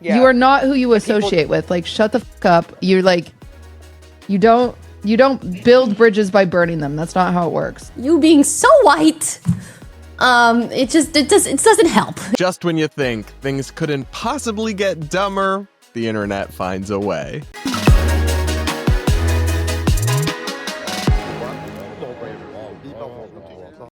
Yeah. You are not who you associate with. Like, shut the fuck up. You're like, you don't build bridges by burning them. That's not how it works. You being so white, it doesn't help. Just when you think things couldn't possibly get dumber, the internet finds a way.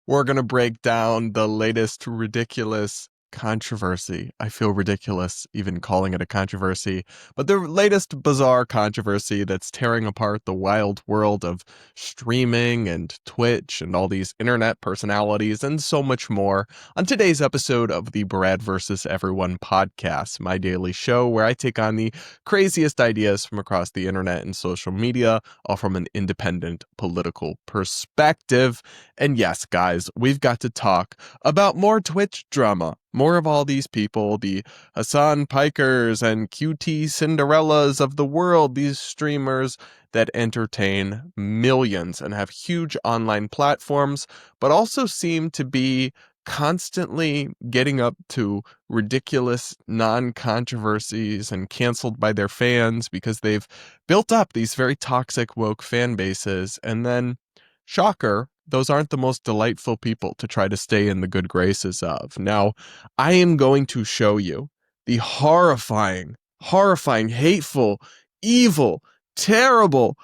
We're going to break down the latest ridiculous controversy. I feel ridiculous even calling it a controversy, but the latest bizarre controversy that's tearing apart the wild world of streaming and Twitch and all these internet personalities and so much more on today's episode of the Brad vs. Everyone podcast, my daily show where I take on the craziest ideas from across the internet and social media, all from an independent political perspective. And yes, guys, we've got to talk about more Twitch drama. More of all these people, the Hassan Pikers and QTCinderellas of the world, these streamers that entertain millions and have huge online platforms, but also seem to be constantly getting up to ridiculous non-controversies and canceled by their fans because they've built up these very toxic woke fan bases. And then, shocker, those aren't the most delightful people to try to stay in the good graces of. Now, I am going to show you the horrifying, hateful, evil, terrible,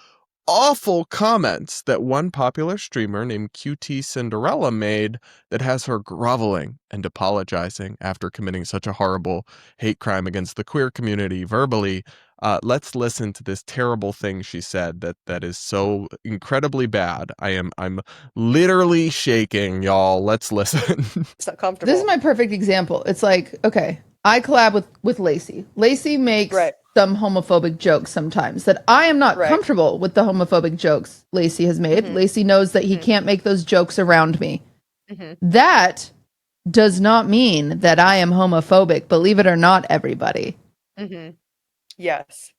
awful comments that one popular streamer named QTCinderella made that has her groveling and apologizing after committing such a horrible hate crime against the queer community verbally. Let's listen to this terrible thing she said that is so incredibly bad. I'm literally shaking, y'all. Let's listen. It's not comfortable. This is my perfect example. It's like, okay, I collab with Lacey. Lacey makes some homophobic jokes sometimes that I am not comfortable with the homophobic jokes Lacey has made. Lacey knows that he can't make those jokes around me. That does not mean that I am homophobic. Believe it or not, everybody. Yes.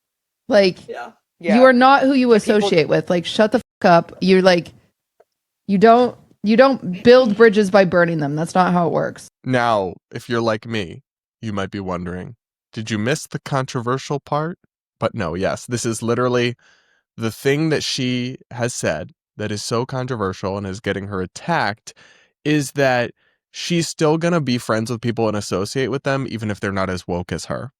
Like, you are not who you associate with. Like, shut the fuck up. You're like, you don't build bridges by burning them. That's not how it works. Now, if you're like me, you might be wondering, did you miss the controversial part? But no, yes, this is literally the thing that she has said that is so controversial and is getting her attacked is that she's still going to be friends with people and associate with them, even if they're not as woke as her.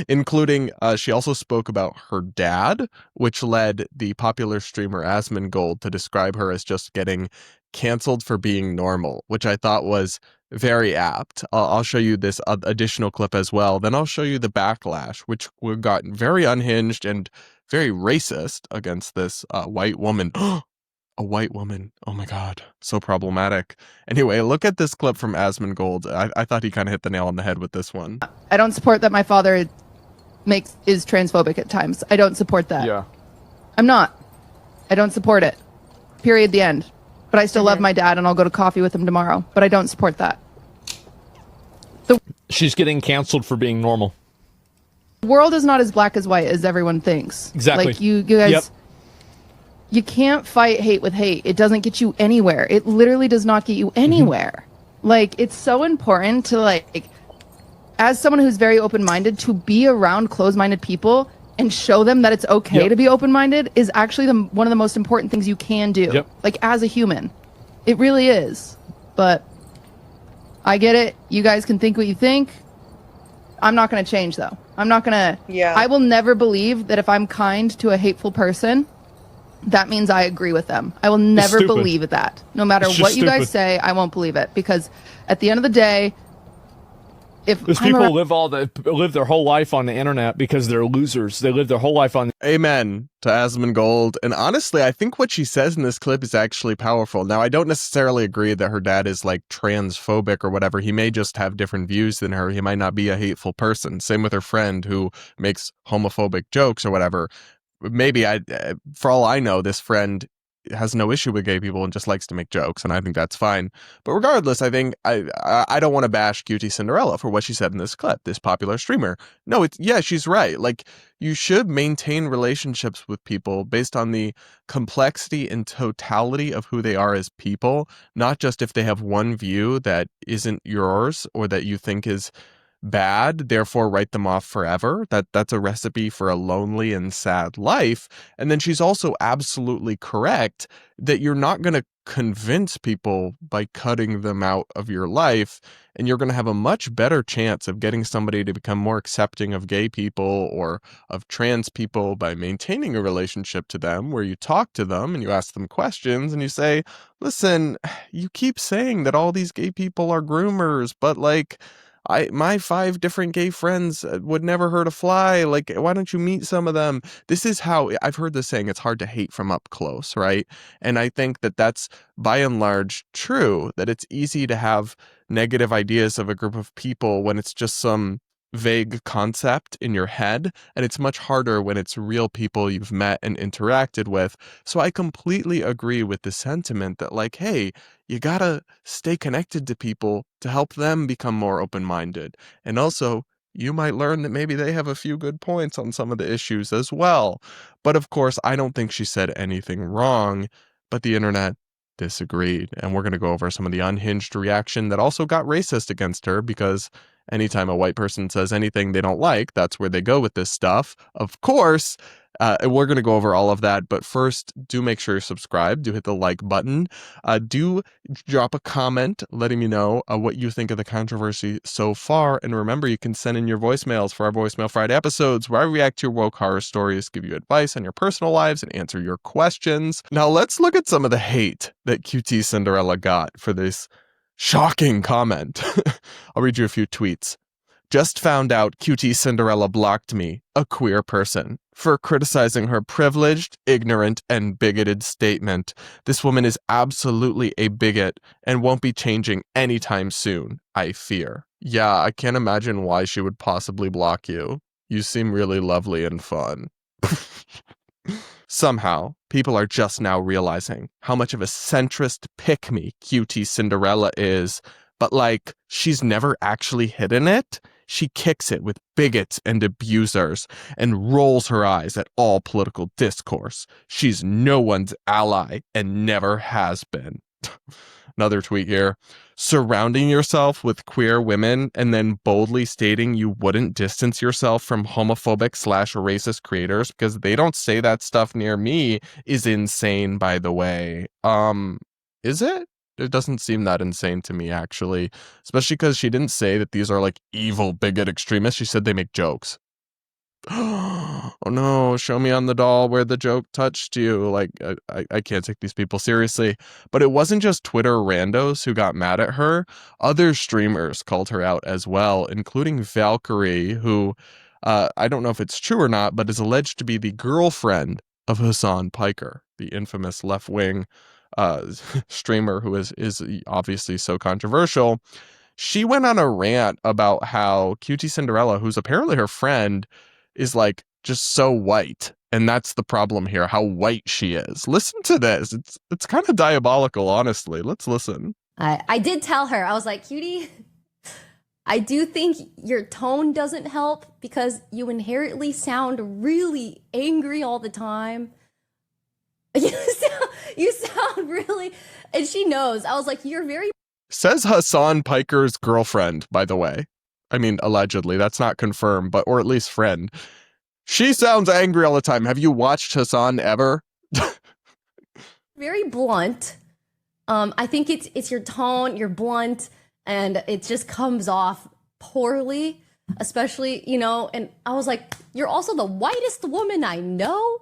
Including, she also spoke about her dad, which led the popular streamer Asmongold to describe her as just getting canceled for being normal, which I thought was very apt. I'll show you this additional clip as well. Then I'll show you the backlash, which got very unhinged and very racist against this white woman. A white woman. Oh my God. So problematic. Anyway, look at this clip from Asmongold. I thought he kind of hit the nail on the head with this one. I don't support that my father is transphobic at times. I don't support that. Yeah. I'm not. I don't support it. Period. The end. But I still love my dad and I'll go to coffee with him tomorrow. But I don't support that. She's getting canceled for being normal. The world is not as black as white as everyone thinks. Exactly. Like you guys... You can't fight hate with hate. It doesn't get you anywhere. It literally does not get you anywhere. Like, it's so important to, like, as someone who's very open-minded, to be around closed-minded people and show them that it's okay to be open-minded is actually one of the most important things you can do. Like, as a human. It really is. But I get it. You guys can think what you think. I'm not going to change, though. I'm not going to... I will never believe that if I'm kind to a hateful person... that means I agree with them. I will never believe that. No matter what you guys say, I won't believe it. Because at the end of the day, if those people live their whole life on the internet because they're losers. They live their whole life on... Amen to Asmongold. And honestly, I think what she says in this clip is actually powerful. Now, I don't necessarily agree that her dad is like transphobic or whatever. He may just have different views than her. He might not be a hateful person. Same with her friend who makes homophobic jokes or whatever. Maybe for all I know, this friend has no issue with gay people and just likes to make jokes, and I think that's fine. But regardless, I think I don't want to bash QTCinderella for what she said in this clip, this popular streamer. No, she's right. Like, you should maintain relationships with people based on the complexity and totality of who they are as people, not just if they have one view that isn't yours or that you think is bad, therefore write them off forever. That's a recipe for a lonely and sad life. And then she's also absolutely correct that you're not going to convince people by cutting them out of your life, and you're going to have a much better chance of getting somebody to become more accepting of gay people or of trans people by maintaining a relationship to them where you talk to them and you ask them questions and you say, listen, you keep saying that all these gay people are groomers, but like my 5 different gay friends would never hurt a fly. Like, why don't you meet some of them? This is how I've heard this saying, it's hard to hate from up close, right? And I think that that's by and large true, that it's easy to have negative ideas of a group of people when it's just some vague concept in your head, and it's much harder when it's real people you've met and interacted with. So I completely agree with the sentiment that, like, hey, you gotta stay connected to people to help them become more open-minded. And also, you might learn that maybe they have a few good points on some of the issues as well. But of course, I don't think she said anything wrong, but the internet disagreed. And we're going to go over some of the unhinged reaction that also got racist against her, because anytime a white person says anything they don't like, that's where they go with this stuff. Of course, we're going to go over all of that. But first, do make sure you're subscribed. Do hit the like button. Do drop a comment letting me know what you think of the controversy so far. And remember, you can send in your voicemails for our Voicemail Friday episodes where I react to your woke horror stories, give you advice on your personal lives, and answer your questions. Now, let's look at some of the hate that QTCinderella got for this shocking comment. I'll read you a few tweets. Just found out QTCinderella blocked me, a queer person, for criticizing her privileged, ignorant, and bigoted statement. This woman is absolutely a bigot and won't be changing anytime soon, I fear. Yeah, I can't imagine why she would possibly block you. You seem really lovely and fun. Somehow, people are just now realizing how much of a centrist pick-me QTCinderella is, but like, she's never actually hidden it. She kicks it with bigots and abusers and rolls her eyes at all political discourse. She's no one's ally and never has been. Another tweet here. Surrounding yourself with queer women and then boldly stating you wouldn't distance yourself from homophobic/racist creators because they don't say that stuff near me is insane, by the way. Is it? It doesn't seem that insane to me, actually. Especially because she didn't say that these are like evil, bigot extremists. She said they make jokes. Oh no, show me on the doll where the joke touched you. Like, I can't take these people seriously. But it wasn't just Twitter randos who got mad at her. Other streamers called her out as well, including Valkyrie, who, I don't know if it's true or not, but is alleged to be the girlfriend of Hassan Piker, the infamous left-wing streamer who is obviously so controversial. She went on a rant about how QTCinderella, who's apparently her friend, is like just so white, and that's the problem here, how white she is. Listen to this. It's kind of diabolical, honestly. Let's listen. I did tell her, I was like, cutie, I do think your tone doesn't help because you inherently sound really angry all the time. You sound really, and she knows. I was like, you're very. Says Hassan Piker's girlfriend, by the way. I mean, allegedly, that's not confirmed, but, or at least friend. She sounds angry all the time. Have you watched Hassan ever? Very blunt. I think it's your tone, you're blunt, and it just comes off poorly, especially, you know, and I was like, you're also the whitest woman I know.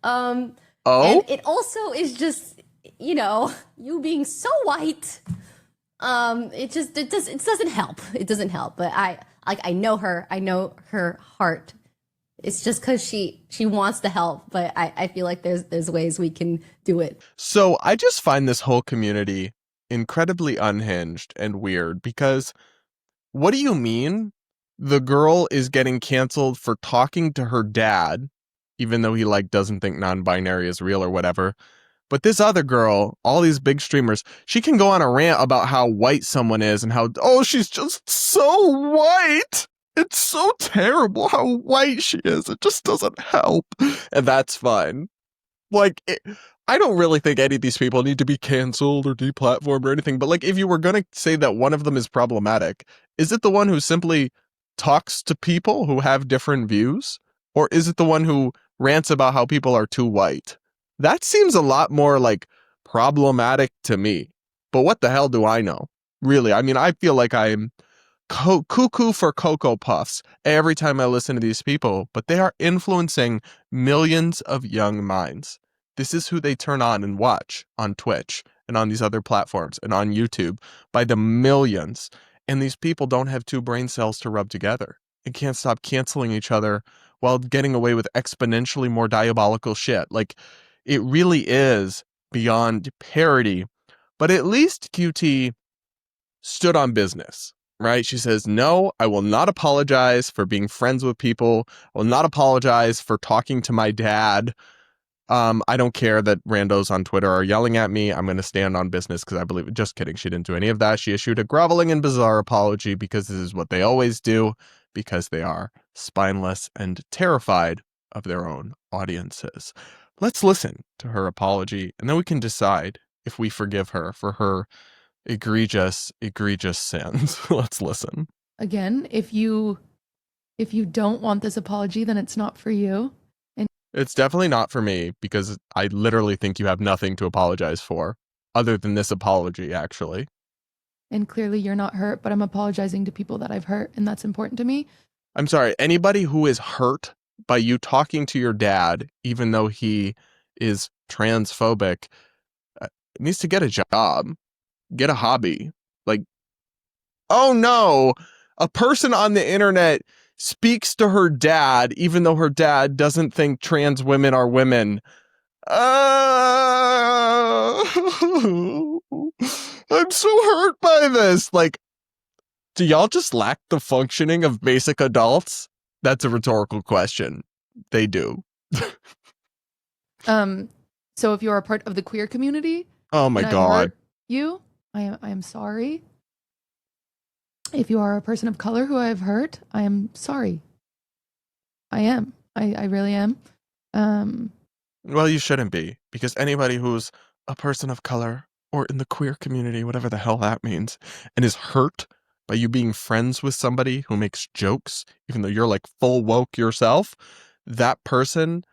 Oh? And it also is just, you know, you being so white. It doesn't help. It doesn't help. But I know her. I know her heart. It's just because she wants to help. But I feel like there's ways we can do it. So I just find this whole community incredibly unhinged and weird, because what do you mean the girl is getting canceled for talking to her dad, even though he like doesn't think non-binary is real or whatever? But this other girl, all these big streamers, she can go on a rant about how white someone is and how, oh, she's just so white. It's so terrible how white she is. It just doesn't help. And that's fine. Like, I don't really think any of these people need to be canceled or deplatformed or anything, but like if you were going to say that one of them is problematic, is it the one who simply talks to people who have different views? Or is it the one who rants about how people are too white? That seems a lot more like problematic to me. But what the hell do I know? Really, I mean, I feel like I'm cuckoo for Cocoa Puffs every time I listen to these people, but they are influencing millions of young minds. This is who they turn on and watch on Twitch and on these other platforms and on YouTube by the millions. And these people don't have two brain cells to rub together and can't stop canceling each other while getting away with exponentially more diabolical shit. Like, it really is beyond parody. But at least QT stood on business, right? She says, no, I will not apologize for being friends with people. I will not apologize for talking to my dad. I don't care that randos on Twitter are yelling at me. I'm going to stand on business because I believe it. Just kidding. She didn't do any of that. She issued a groveling and bizarre apology because this is what they always do, because they are spineless and terrified of their own audiences. Let's listen to her apology, and then we can decide if we forgive her for her egregious sins. Let's listen. Again, if you don't want this apology, then it's not for you. It's definitely not for me, because I literally think you have nothing to apologize for other than this apology, actually. And clearly you're not hurt, but I'm apologizing to people that I've hurt, and that's important to me. I'm sorry, anybody who is hurt by you talking to your dad, even though he is transphobic, needs to get a job, get a hobby. Like, oh no, a person on the internet speaks to her dad, even though her dad doesn't think trans women are women. I'm so hurt by this. Like, do y'all just lack the functioning of basic adults? That's a rhetorical question. They do. So if you're a part of the queer community, Oh my and I've God. hurt you, I am sorry. If you are a person of color who I have hurt, I am sorry. I am. I really am. Well, you shouldn't be, because anybody who's a person of color or in the queer community, whatever the hell that means, and is hurt by you being friends with somebody who makes jokes, even though you're like full woke yourself, that person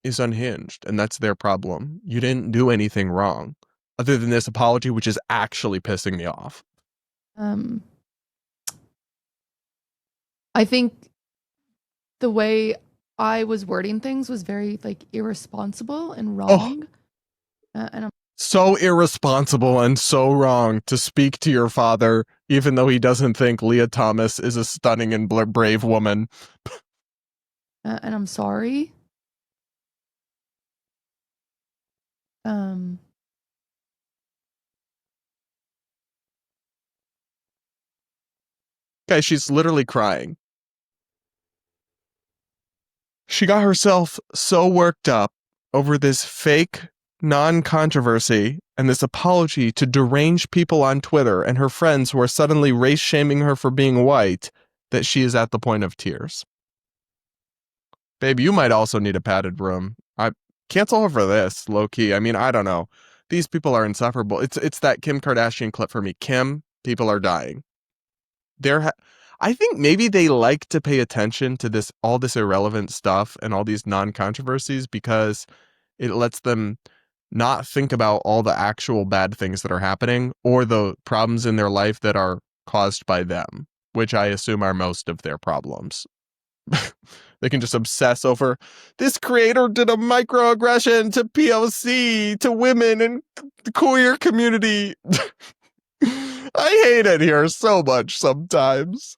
is unhinged, and that's their problem. You didn't do anything wrong other than this apology, which is actually pissing me off. I think the way I was wording things was very like irresponsible and wrong. And I'm So irresponsible and so wrong to speak to your father, even though he doesn't think Leah Thomas is a stunning and brave woman. and I'm sorry. Guys, she's literally crying. She got herself so worked up over this fake non-controversy and this apology to deranged people on Twitter and her friends who are suddenly race-shaming her for being white that she is at the point of tears. Babe, you might also need a padded room. I cancel her for this, low-key. I mean, I don't know. These people are insufferable. It's that Kim Kardashian clip for me. Kim, people are dying. I think maybe they like to pay attention to all this irrelevant stuff and all these non-controversies because it lets them not think about all the actual bad things that are happening or the problems in their life that are caused by them, which I assume are most of their problems. They can just obsess over this creator did a microaggression to POC, to women and the queer community. I hate it here so much sometimes.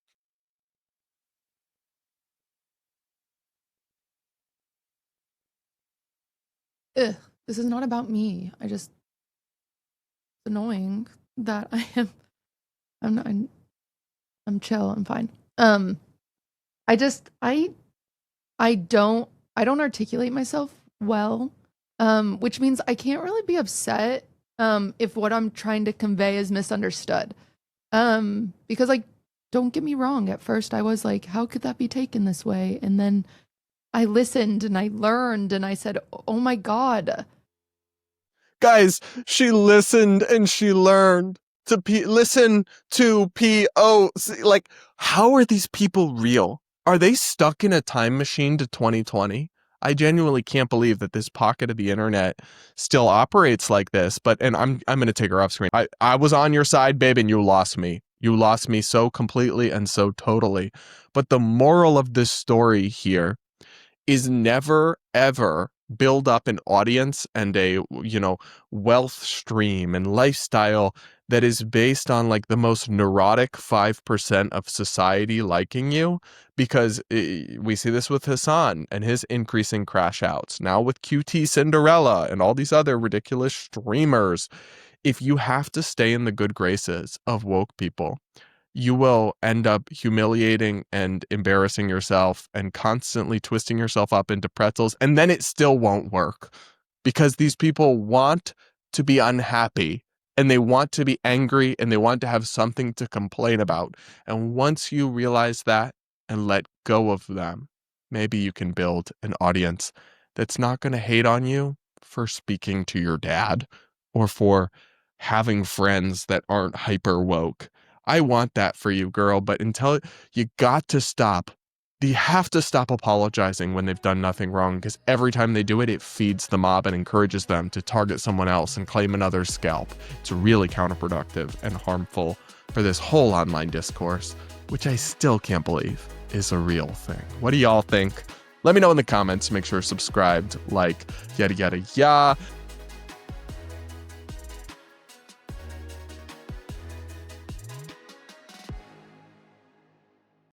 Ugh, this is not about me. It's annoying that I'm chill. I'm fine. I don't articulate myself well, which means I can't really be upset if what I'm trying to convey is misunderstood. Because like, don't get me wrong, at first I was like, how could that be taken this way? And then I listened and I learned and I said, oh my God, Guys, she listened and she learned to listen to POC. Like, how are these people real? Are they stuck in a time machine to 2020? I genuinely can't believe that this pocket of the internet still operates like this. And I'm going to take her off screen. I was on your side, babe, and you lost me. You lost me so completely and so totally. But the moral of this story here is never, ever build up an audience and a, wealth stream and lifestyle that is based on like the most neurotic 5% of society liking you, because we see this with Hassan and his increasing crash outs. Now with QTCinderella and all these other ridiculous streamers. If you have to stay in the good graces of woke people, you will end up humiliating and embarrassing yourself and constantly twisting yourself up into pretzels. And then it still won't work because these people want to be unhappy and they want to be angry and they want to have something to complain about. And once you realize that and let go of them, maybe you can build an audience that's not going to hate on you for speaking to your dad or for having friends that aren't hyper woke. I want that for you, girl, but until you got to stop. You have to stop apologizing when they've done nothing wrong, because every time they do it, it feeds the mob and encourages them to target someone else and claim another's scalp. It's really counterproductive and harmful for this whole online discourse, which I still can't believe is a real thing. What do y'all think? Let me know in the comments. Make sure you're subscribed, like, yada, yada, yada.